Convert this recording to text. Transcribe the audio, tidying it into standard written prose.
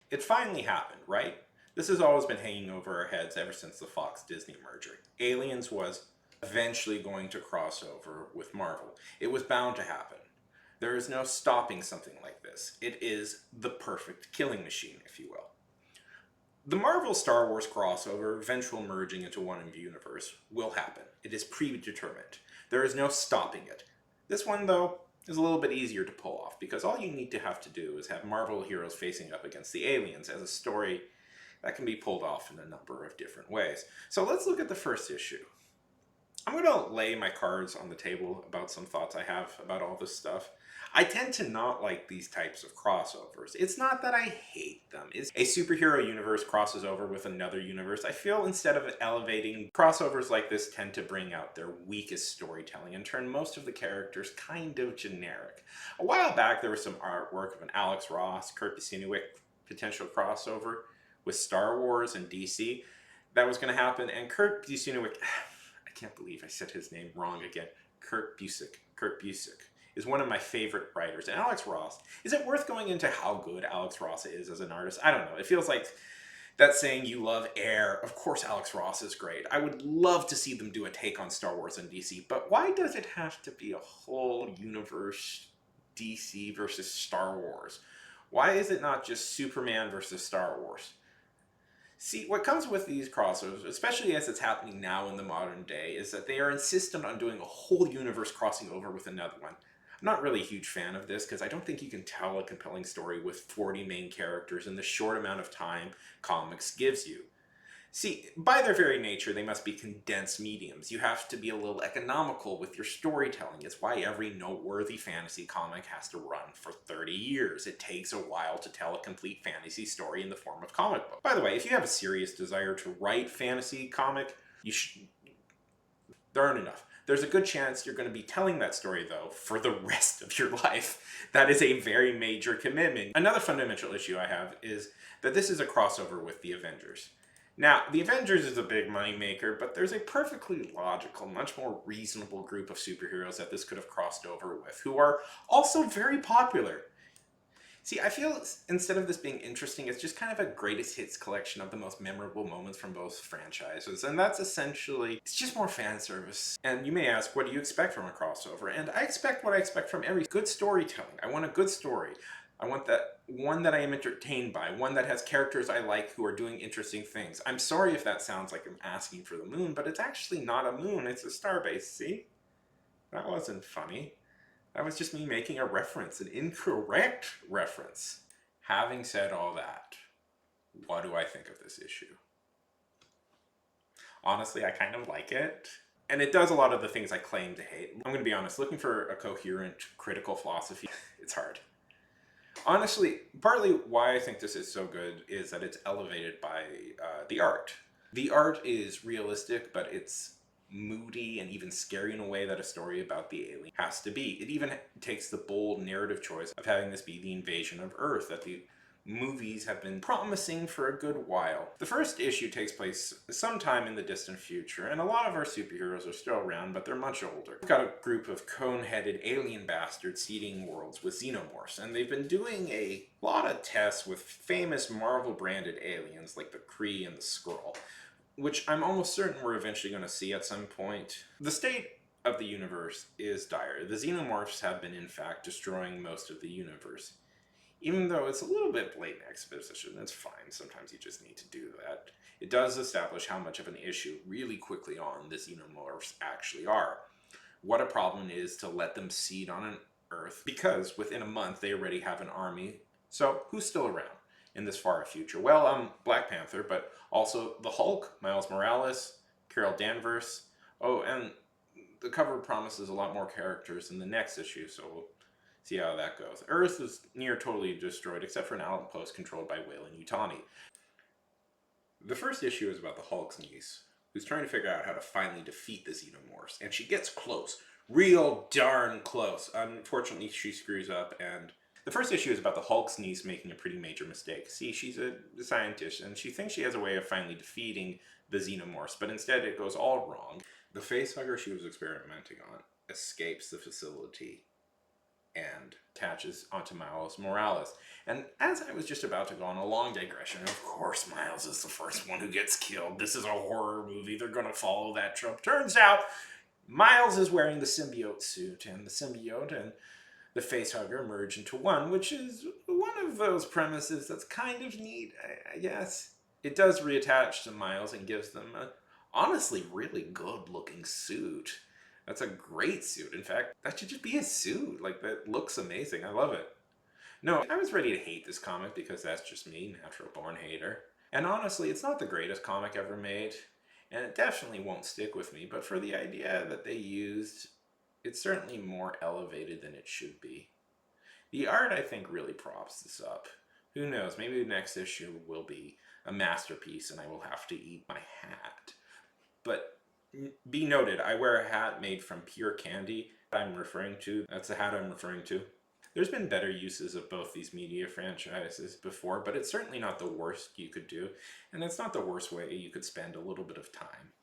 It finally happened, right? This has always been hanging over our heads ever since the Fox-Disney merger. Aliens was eventually going to cross over with Marvel. It was bound to happen. There is no stopping something like this. It is the perfect killing machine, if you will. The Marvel Star Wars crossover, eventual merging into one universe, will happen. It is predetermined. There is no stopping it. This one, though, is a little bit easier to pull off because all you need to have to do is have Marvel heroes facing up against the aliens as a story that can be pulled off in a number of different ways. So let's look at the first issue. I'm going to lay my cards on the table about some thoughts I have about all this stuff. I tend to not like these types of crossovers. It's not that I hate them. It's a superhero universe crosses over with another universe. I feel instead of elevating, crossovers like this tend to bring out their weakest storytelling and turn most of the characters kind of generic. A while back, there was some artwork of an Alex Ross, Kurt Busiek potential crossover with Star Wars and DC that was going to happen, and Kurt Busiek, I can't believe I said his name wrong again. Kurt Busiek is one of my favorite writers. And Alex Ross, is it worth going into how good Alex Ross is as an artist? I don't know. It feels like that saying you love Air. Of course Alex Ross is great. I would love to see them do a take on Star Wars and DC, but why does it have to be a whole universe DC versus Star Wars? Why is it not just Superman versus Star Wars? See, what comes with these crossovers, especially as it's happening now in the modern day, is that they are insistent on doing a whole universe crossing over with another one. I'm not really a huge fan of this because I don't think you can tell a compelling story with 40 main characters in the short amount of time comics gives you. See, by their very nature, they must be condensed mediums. You have to be a little economical with your storytelling. It's why every noteworthy fantasy comic has to run for 30 years. It takes a while to tell a complete fantasy story in the form of comic book. By the way, if you have a serious desire to write fantasy comic, you should... there aren't enough. There's a good chance you're going to be telling that story, though, for the rest of your life. That is a very major commitment. Another fundamental issue I have is that this is a crossover with the Avengers. Now, the Avengers is a big moneymaker, but there's a perfectly logical, much more reasonable group of superheroes that this could have crossed over with, who are also very popular. See, I feel instead of this being interesting, it's just kind of a greatest hits collection of the most memorable moments from both franchises, and that's essentially, it's just more fan service. And you may ask, what do you expect from a crossover? And I expect what I expect from every good storytelling. I want a good story. I want that one that I am entertained by, one that has characters I like who are doing interesting things. I'm sorry if that sounds like I'm asking for the moon, but it's actually not a moon, it's a starbase, see? That wasn't funny. That was just me making a reference, an incorrect reference. Having said all that, what do I think of this issue? Honestly, I kind of like it. And it does a lot of the things I claim to hate. I'm going to be honest, looking for a coherent, critical philosophy, it's hard. Honestly, partly why I think this is so good is that it's elevated by the art. The art is realistic, but it's moody and even scary in a way that a story about the alien has to be. It even takes the bold narrative choice of having this be the invasion of Earth that the movies have been promising for a good while. The first issue takes place sometime in the distant future, and a lot of our superheroes are still around, but they're much older. We've got a group of cone-headed alien bastards seeding worlds with xenomorphs, and they've been doing a lot of tests with famous Marvel-branded aliens like the Kree and the Skrull, which I'm almost certain we're eventually going to see at some point. The state of the universe is dire. The xenomorphs have been, in fact, destroying most of the universe. Even though it's a little bit blatant exposition, that's fine. Sometimes you just need to do that. It does establish how much of an issue really quickly on the xenomorphs actually are. What a problem it is to let them seed on an Earth, because within a month they already have an army. So who's still around in this far future? Well, Black Panther, but also the Hulk, Miles Morales, Carol Danvers. Oh, and the cover promises a lot more characters in the next issue, so we'll see how that goes. Earth is near totally destroyed, except for an outpost controlled by Weyland-Yutani. The first issue is about the Hulk's niece, who's trying to figure out how to finally defeat the xenomorphs, and she gets close. Real darn close. Unfortunately, she screws up, and the first issue is about the Hulk's niece making a pretty major mistake. See, she's a scientist, and she thinks she has a way of finally defeating the xenomorphs, but instead it goes all wrong. The facehugger she was experimenting on escapes the facility, and attaches onto Miles Morales. And as I was just about to go on a long digression, of course Miles is the first one who gets killed. This is a horror movie. They're going to follow that trope. Turns out Miles is wearing the symbiote suit, and the symbiote and the facehugger merge into one, which is one of those premises that's kind of neat, I guess. It does reattach to Miles and gives them a honestly really good looking suit. That's a great suit. In fact, that should just be a suit. Like, that looks amazing. I love it. No, I was ready to hate this comic because that's just me, natural born hater. And honestly, it's not the greatest comic ever made, and it definitely won't stick with me, but for the idea that they used, it's certainly more elevated than it should be. The art, I think, really props this up. Who knows, maybe the next issue will be a masterpiece and I will have to eat my hat. But be noted, I wear a hat made from pure candy. That's the hat I'm referring to. There's been better uses of both these media franchises before, but it's certainly not the worst you could do, and it's not the worst way you could spend a little bit of time.